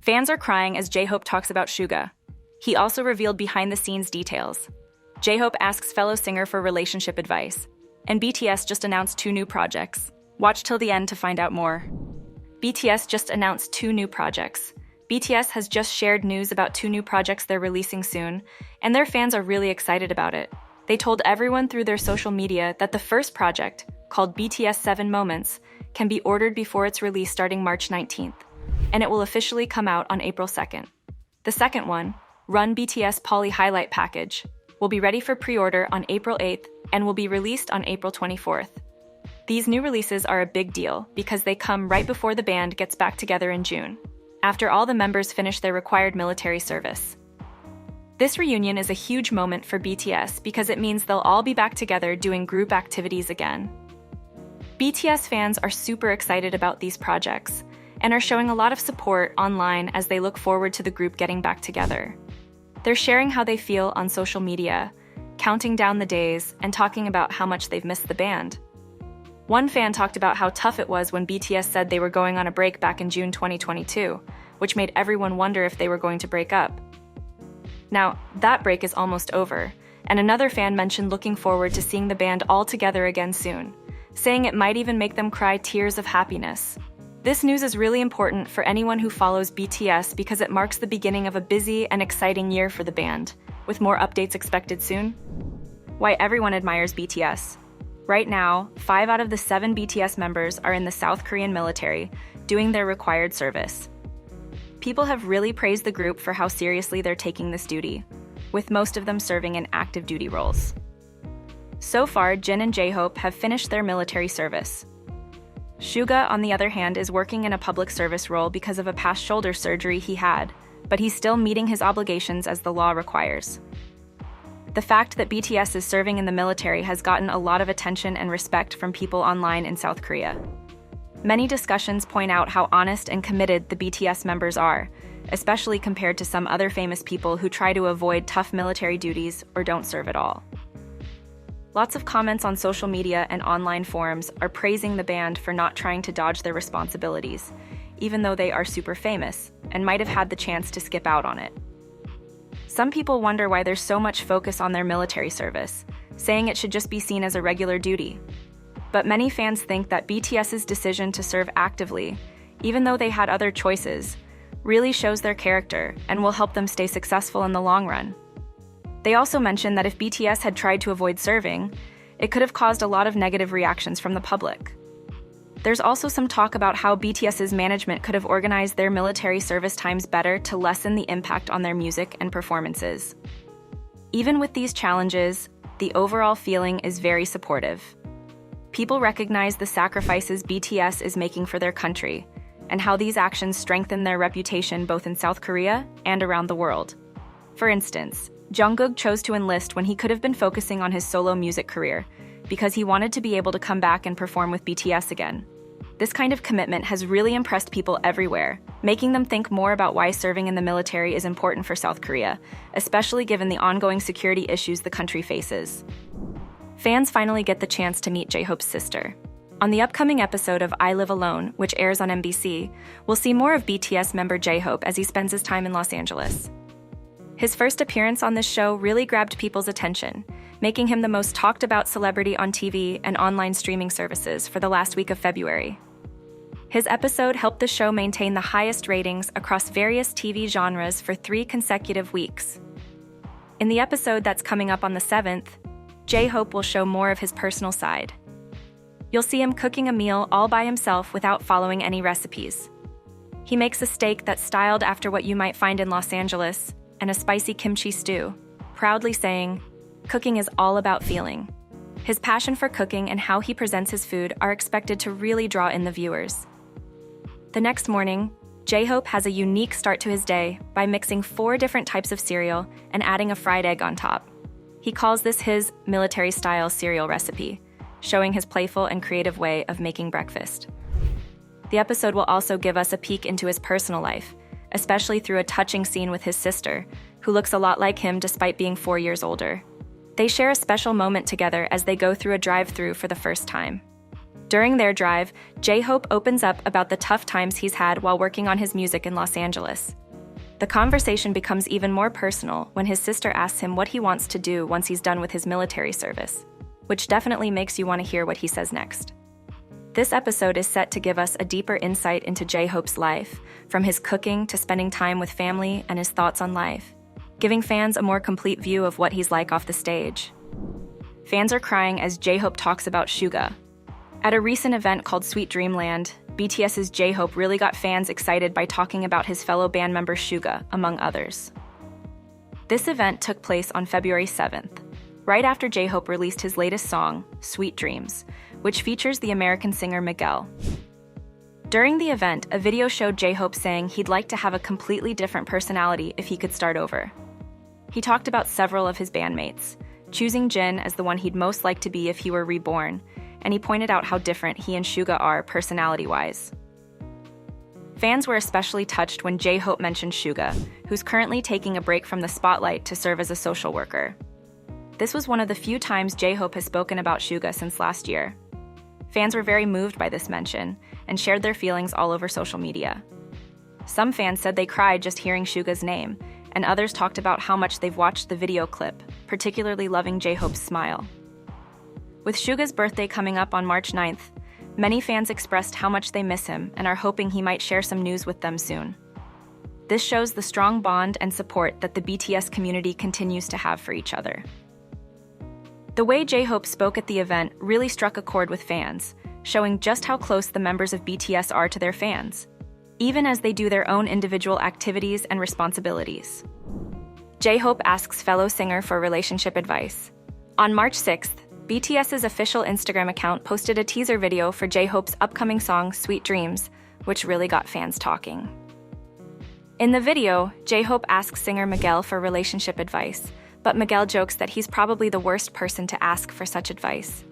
Fans are crying as J-Hope talks about Suga. He also revealed behind-the-scenes details. J-Hope asks fellow singer for relationship advice. And BTS just announced 2 new projects. Watch till the end to find out more. BTS just announced 2 new projects. BTS has just shared news about 2 new projects they're releasing soon, and their fans are really excited about it. They told everyone through their social media that the first project, called BTS 7 Moments, can be ordered before its release starting March 19th, and it will officially come out on April 2nd. The second one, Run BTS Poly Highlight Package, will be ready for pre-order on April 8th and will be released on April 24th. These new releases are a big deal because they come right before the band gets back together in June, after all the members finish their required military service. This reunion is a huge moment for BTS because it means they'll all be back together doing group activities again. BTS fans are super excited about these projects and are showing a lot of support online as they look forward to the group getting back together. They're sharing how they feel on social media, counting down the days, and talking about how much they've missed the band. One fan talked about how tough it was when BTS said they were going on a break back in June 2022, which made everyone wonder if they were going to break up. Now, that break is almost over, and another fan mentioned looking forward to seeing the band all together again soon, saying it might even make them cry tears of happiness. This news is really important for anyone who follows BTS because it marks the beginning of a busy and exciting year for the band, with more updates expected soon. Why everyone admires BTS. Right now, 5 out of the 7 BTS members are in the South Korean military, doing their required service. People have really praised the group for how seriously they're taking this duty, with most of them serving in active duty roles. So far, Jin and J-Hope have finished their military service. Suga, on the other hand, is working in a public service role because of a past shoulder surgery he had, but he's still meeting his obligations as the law requires. The fact that BTS is serving in the military has gotten a lot of attention and respect from people online in South Korea. Many discussions point out how honest and committed the BTS members are, especially compared to some other famous people who try to avoid tough military duties or don't serve at all. Lots of comments on social media and online forums are praising the band for not trying to dodge their responsibilities, even though they are super famous and might have had the chance to skip out on it. Some people wonder why there's so much focus on their military service, saying it should just be seen as a regular duty. But many fans think that BTS's decision to serve actively, even though they had other choices, really shows their character and will help them stay successful in the long run. They also mentioned that if BTS had tried to avoid serving, it could have caused a lot of negative reactions from the public. There's also some talk about how BTS's management could have organized their military service times better to lessen the impact on their music and performances. Even with these challenges, the overall feeling is very supportive. People recognize the sacrifices BTS is making for their country, and how these actions strengthen their reputation both in South Korea and around the world. For instance, Jungkook chose to enlist when he could have been focusing on his solo music career, because he wanted to be able to come back and perform with BTS again. This kind of commitment has really impressed people everywhere, making them think more about why serving in the military is important for South Korea, especially given the ongoing security issues the country faces. Fans finally get the chance to meet J-Hope's sister. On the upcoming episode of I Live Alone, which airs on MBC, we'll see more of BTS member J-Hope as he spends his time in Los Angeles. His first appearance on this show really grabbed people's attention, making him the most talked about celebrity on TV and online streaming services for the last week of February. His episode helped the show maintain the highest ratings across various TV genres for 3 consecutive weeks. In the episode that's coming up on the 7th, J-Hope will show more of his personal side. You'll see him cooking a meal all by himself without following any recipes. He makes a steak that's styled after what you might find in Los Angeles, and a spicy kimchi stew, proudly saying, "Cooking is all about feeling." His passion for cooking and how he presents his food are expected to really draw in the viewers. The next morning, J-Hope has a unique start to his day by mixing 4 different types of cereal and adding a fried egg on top. He calls this his military-style cereal recipe, showing his playful and creative way of making breakfast. The episode will also give us a peek into his personal life, especially through a touching scene with his sister, who looks a lot like him despite being 4 years older. They share a special moment together as they go through a drive-thru for the first time. During their drive, J-Hope opens up about the tough times he's had while working on his music in Los Angeles. The conversation becomes even more personal when his sister asks him what he wants to do once he's done with his military service, which definitely makes you want to hear what he says next. This episode is set to give us a deeper insight into J-Hope's life, from his cooking to spending time with family and his thoughts on life, giving fans a more complete view of what he's like off the stage. Fans are crying as J-Hope talks about Suga. At a recent event called Sweet Dreamland, BTS's J-Hope really got fans excited by talking about his fellow band member Suga, among others. This event took place on February 7th, right after J-Hope released his latest song, Sweet Dreams, which features the American singer Miguel. During the event, a video showed J-Hope saying he'd like to have a completely different personality if he could start over. He talked about several of his bandmates, choosing Jin as the one he'd most like to be if he were reborn, and he pointed out how different he and Suga are personality-wise. Fans were especially touched when J-Hope mentioned Suga, who's currently taking a break from the spotlight to serve as a social worker. This was one of the few times J-Hope has spoken about Suga since last year. Fans were very moved by this mention and shared their feelings all over social media. Some fans said they cried just hearing Suga's name, and others talked about how much they've watched the video clip, particularly loving J-Hope's smile. With Suga's birthday coming up on March 9th, many fans expressed how much they miss him and are hoping he might share some news with them soon. This shows the strong bond and support that the BTS community continues to have for each other. The way J-Hope spoke at the event really struck a chord with fans, showing just how close the members of BTS are to their fans, even as they do their own individual activities and responsibilities. J-Hope asks fellow singer for relationship advice. On March 6th, BTS's official Instagram account posted a teaser video for J-Hope's upcoming song, Sweet Dreams, which really got fans talking. In the video, J-Hope asks singer Miguel for relationship advice, but Miguel jokes that he's probably the worst person to ask for such advice.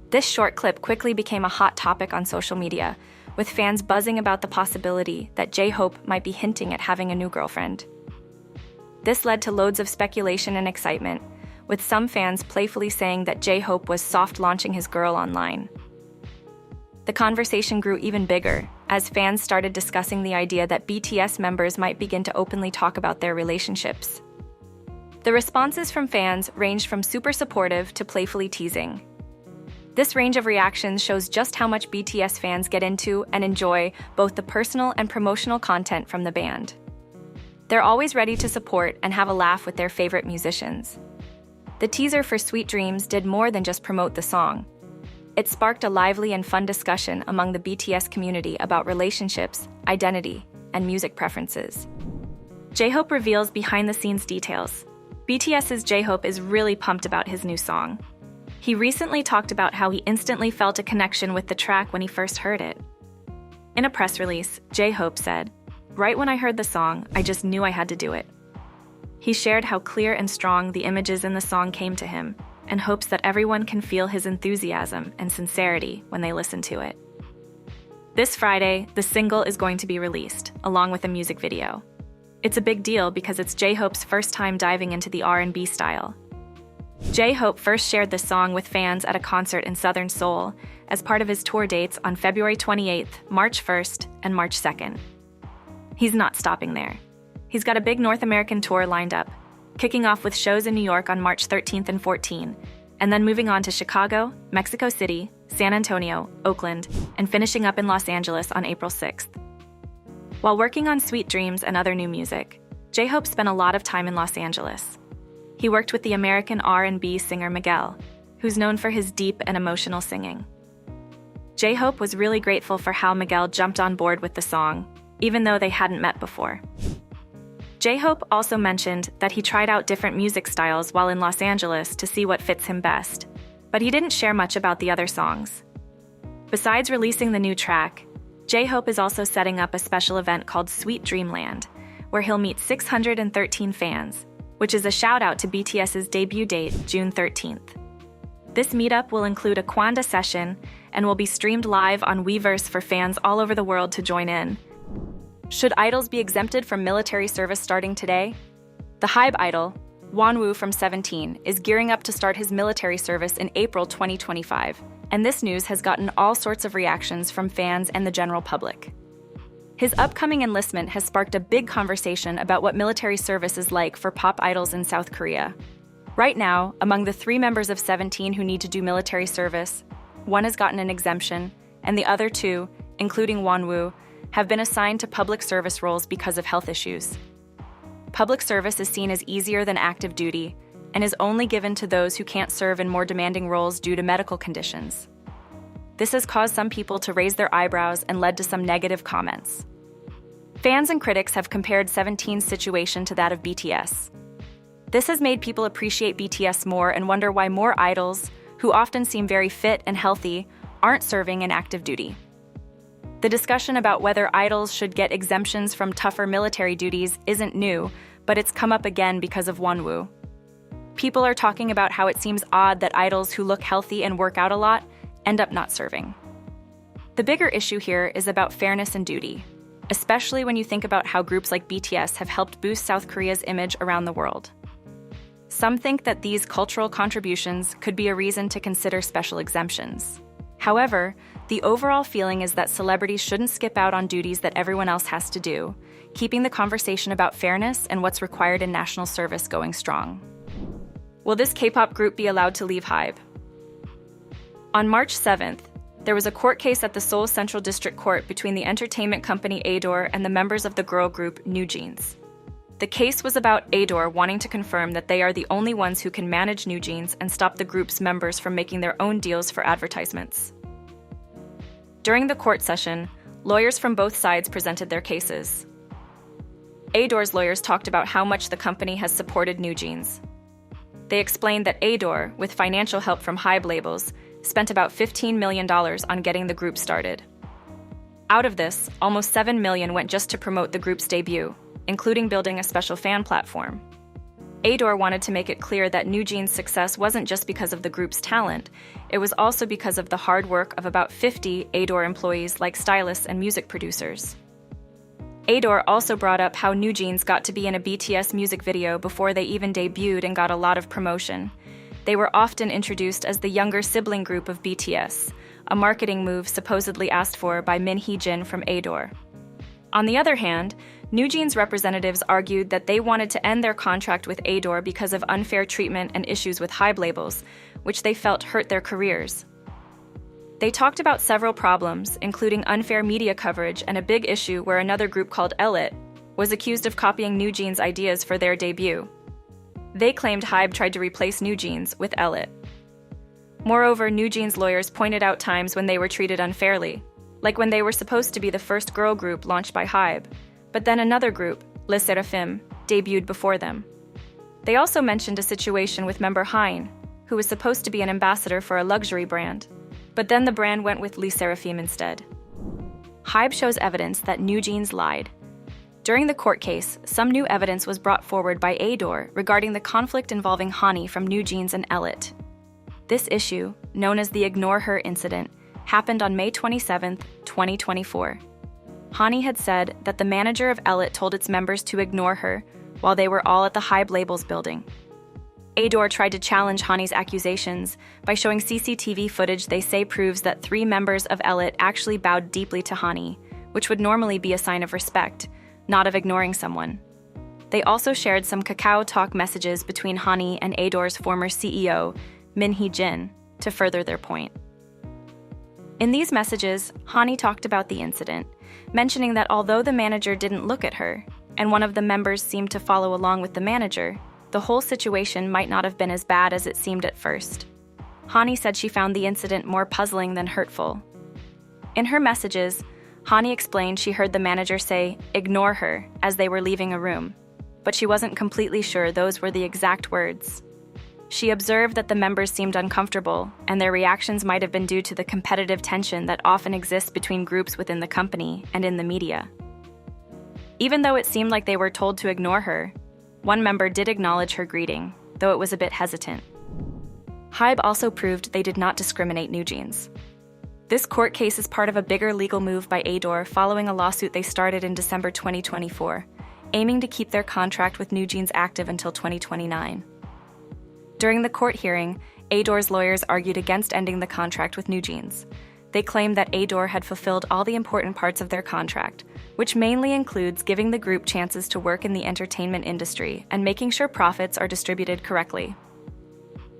This short clip quickly became a hot topic on social media, with fans buzzing about the possibility that J-Hope might be hinting at having a new girlfriend. This led to loads of speculation and excitement, with some fans playfully saying that J-Hope was soft-launching his girl online. The conversation grew even bigger, as fans started discussing the idea that BTS members might begin to openly talk about their relationships. The responses from fans ranged from super supportive to playfully teasing. This range of reactions shows just how much BTS fans get into and enjoy both the personal and promotional content from the band. They're always ready to support and have a laugh with their favorite musicians. The teaser for Sweet Dreams did more than just promote the song. It sparked a lively and fun discussion among the BTS community about relationships, identity, and music preferences. J-Hope reveals behind-the-scenes details. BTS's J-Hope is really pumped about his new song. He recently talked about how he instantly felt a connection with the track when he first heard it. In a press release, J-Hope said, "Right when I heard the song, I just knew I had to do it." He shared how clear and strong the images in the song came to him, and hopes that everyone can feel his enthusiasm and sincerity when they listen to it. This Friday, the single is going to be released, along with a music video. It's a big deal because it's J-Hope's first time diving into the R&B style. J-Hope first shared the song with fans at a concert in Southern Seoul as part of his tour dates on February 28th, March 1st, and March 2nd. He's not stopping there. He's got a big North American tour lined up, kicking off with shows in New York on March 13th and 14th, and then moving on to Chicago, Mexico City, San Antonio, Oakland, and finishing up in Los Angeles on April 6th. While working on Sweet Dreams and other new music, J-Hope spent a lot of time in Los Angeles. He worked with the American R&B singer Miguel, who's known for his deep and emotional singing. J-Hope was really grateful for how Miguel jumped on board with the song, even though they hadn't met before. J-Hope also mentioned that he tried out different music styles while in Los Angeles to see what fits him best, but he didn't share much about the other songs. Besides releasing the new track, J-Hope is also setting up a special event called Sweet Dreamland, where he'll meet 613 fans, which is a shout-out to BTS's debut date, June 13th. This meetup will include a Kwanda session and will be streamed live on Weverse for fans all over the world to join in. Should idols be exempted from military service starting today? The HYBE idol, Wonwoo from 17, is gearing up to start his military service in April 2025, and this news has gotten all sorts of reactions from fans and the general public. His upcoming enlistment has sparked a big conversation about what military service is like for pop idols in South Korea. Right now, among the 3 members of 17 who need to do military service, 1 has gotten an exemption, and the other 2, including Wonwoo, have been assigned to public service roles because of health issues. Public service is seen as easier than active duty and is only given to those who can't serve in more demanding roles due to medical conditions. This has caused some people to raise their eyebrows and led to some negative comments. Fans and critics have compared 17's situation to that of BTS. This has made people appreciate BTS more and wonder why more idols, who often seem very fit and healthy, aren't serving in active duty. The discussion about whether idols should get exemptions from tougher military duties isn't new, but it's come up again because of Wonwoo. People are talking about how it seems odd that idols who look healthy and work out a lot end up not serving. The bigger issue here is about fairness and duty, especially when you think about how groups like BTS have helped boost South Korea's image around the world. Some think that these cultural contributions could be a reason to consider special exemptions. However, the overall feeling is that celebrities shouldn't skip out on duties that everyone else has to do, keeping the conversation about fairness and what's required in national service going strong. Will this K-pop group be allowed to leave HYBE? On March 7th, there was a court case at the Seoul Central District Court between the entertainment company Adore and the members of the girl group NewJeans. The case was about Adore wanting to confirm that they are the only ones who can manage NewJeans and stop the group's members from making their own deals for advertisements. During the court session, lawyers from both sides presented their cases. Adore's lawyers talked about how much the company has supported NewJeans. They explained that Adore, with financial help from HYBE labels, spent about $15 million on getting the group started. Out of this, almost $7 million went just to promote the group's debut, including building a special fan platform. Adore wanted to make it clear that NewJeans' success wasn't just because of the group's talent, it was also because of the hard work of about 50 Adore employees like stylists and music producers. Adore also brought up how NewJeans got to be in a BTS music video before they even debuted and got a lot of promotion. They were often introduced as the younger sibling group of BTS, a marketing move supposedly asked for by Min Hee-jin from Adore. On the other hand, NewJeans representatives argued that they wanted to end their contract with Adore because of unfair treatment and issues with HYBE labels, which they felt hurt their careers. They talked about several problems, including unfair media coverage and a big issue where another group called Elite was accused of copying NewJeans' ideas for their debut. They claimed HYBE tried to replace NewJeans with Elite. Moreover, NewJeans' lawyers pointed out times when they were treated unfairly, like when they were supposed to be the first girl group launched by HYBE, but then another group, Le Sserafim, debuted before them. They also mentioned a situation with member Hein, who was supposed to be an ambassador for a luxury brand, but then the brand went with Le Sserafim instead. HYBE shows evidence that NewJeans lied. During the court case, some new evidence was brought forward by Adore regarding the conflict involving Hani from NewJeans and Elite. This issue, known as the Ignore Her incident, happened on May 27, 2024. Hani had said that the manager of Elite told its members to ignore her while they were all at the HYBE labels building. Adore tried to challenge Hani's accusations by showing CCTV footage they say proves that 3 members of Elite actually bowed deeply to Hani, which would normally be a sign of respect, not of ignoring someone. They also shared some Kakao Talk messages between Hani and Adore's former CEO, Min Hee-jin, to further their point. In these messages, Hani talked about the incident, mentioning that although the manager didn't look at her, and one of the members seemed to follow along with the manager, the whole situation might not have been as bad as it seemed at first. Hani said she found the incident more puzzling than hurtful. In her messages, Hani explained she heard the manager say, "Ignore her," as they were leaving a room, but she wasn't completely sure those were the exact words. She observed that the members seemed uncomfortable, and their reactions might have been due to the competitive tension that often exists between groups within the company and in the media. Even though it seemed like they were told to ignore her, one member did acknowledge her greeting, though it was a bit hesitant. HYBE also proved they did not discriminate NewJeans. This court case is part of a bigger legal move by Adore following a lawsuit they started in December 2024, aiming to keep their contract with NewJeans active until 2029. During the court hearing, Ador's lawyers argued against ending the contract with NewJeans. They claimed that Ador had fulfilled all the important parts of their contract, which mainly includes giving the group chances to work in the entertainment industry and making sure profits are distributed correctly.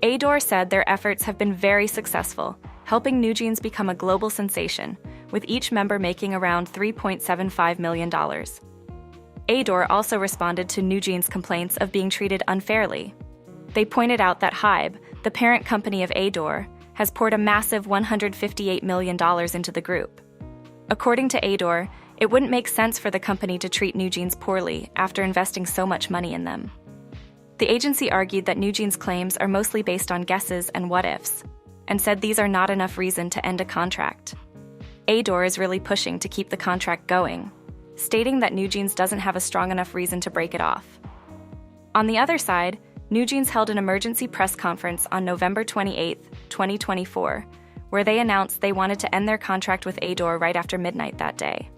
Ador said their efforts have been very successful, helping NewJeans become a global sensation, with each member making around $3.75 million. Ador also responded to NewJeans' complaints of being treated unfairly. They pointed out that HYBE, the parent company of Ador, has poured a massive $158 million into the group. According to Ador, it wouldn't make sense for the company to treat NewJeans poorly after investing so much money in them. The agency argued that NewJeans' claims are mostly based on guesses and what-ifs, and said these are not enough reason to end a contract. Ador is really pushing to keep the contract going, stating that NewJeans doesn't have a strong enough reason to break it off. On the other side, NewJeans held an emergency press conference on November 28, 2024, where they announced they wanted to end their contract with Ador right after midnight that day.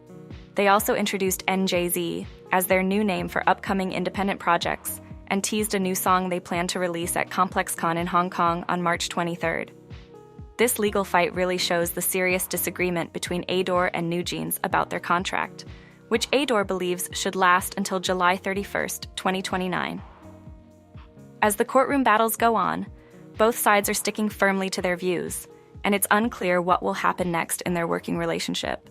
They also introduced NJZ as their new name for upcoming independent projects and teased a new song they plan to release at ComplexCon in Hong Kong on March 23rd. This legal fight really shows the serious disagreement between Ador and NewJeans about their contract, which Ador believes should last until July 31st, 2029. As the courtroom battles go on, both sides are sticking firmly to their views, and it's unclear what will happen next in their working relationship.